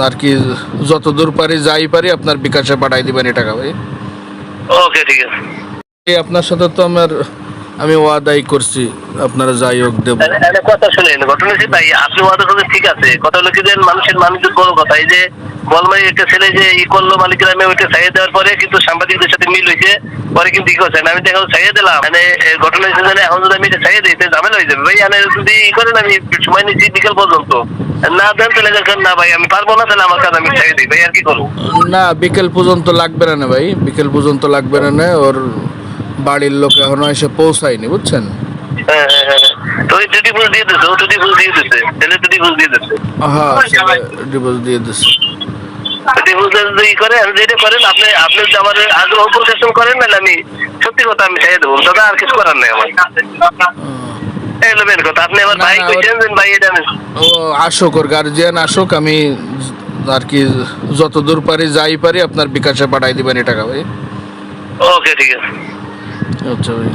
আর কি যতদূর পারি যাই পারি আপনার বিকাশে পাঠাই দিবেন এই টাকা ভাই। ওকে ঠিক আছে। আপনার সাথে তো আমি ওয়াদাই করছি আপনারা যাই হোক দেবো। একটা কথা শুনেন, ঘটনা হচ্ছে ভাই আপনি ওয়াদা করতে ঠিক আছে, কথা হলো কি যে মানুষের বড় কথা এই যে বলমাই একটা ছেলে যে করলো মালিকগ্রামে ওইটা ছাইয়ে দেওয়ার পরে কিন্তু সাংবাদিকদের সাথে মিল হয়েছে, পরে কিন্তু করছেন আমি তো এখন ছাইয়ে দিলাম, মানে ঘটনা হচ্ছে যে এখন যদি আমি এটা ছাইয়ে দিই ঝামেলা হয়ে যাবে ভাই। যদি করেন আমি সময় নিচ্ছি বিকেল পর্যন্ত, না দেন তাহলে দেখেন না ভাই আমি পারবো না, তাহলে আমার কাজ আমি ছাইয়ে দিই ভাই, আর কি করবো। না বিকেল পর্যন্ত লাগবে না ভাই, বিকেল পর্যন্ত লাগবে না, ওর বাড়ির লোক এখনো এসে পৌঁছায়নি বুঝছেন। হ্যাঁ। তো ওই দুটি ফুল দিয়ে দিচ্ছে, ও দুটি ফুল দিয়ে দিচ্ছে, ছেলে দুটি ফুল দিয়ে দিচ্ছে। হ্যাঁ ডিভোর্স দিয়ে দিচ্ছে। করেন যেটা করেন আপনি যদি আমার আগ্রহ প্রদর্শন করেন, নাহলে আমি সত্যি কথা আমি ছেড়ে দেবো দাদা, আর কিছু করার নেই আমার। কথা আপনি আমার ভাই কইছেন ভাই এটা ও আসুক, ওর গার্জিয়ান আসুক, আমি আর কি যতদূর পারি যাই পারি আপনার বিকাশে পাঠাই দিবেন এই টাকা ভাই। ওকে ঠিক আছে। আচ্ছা ভাই।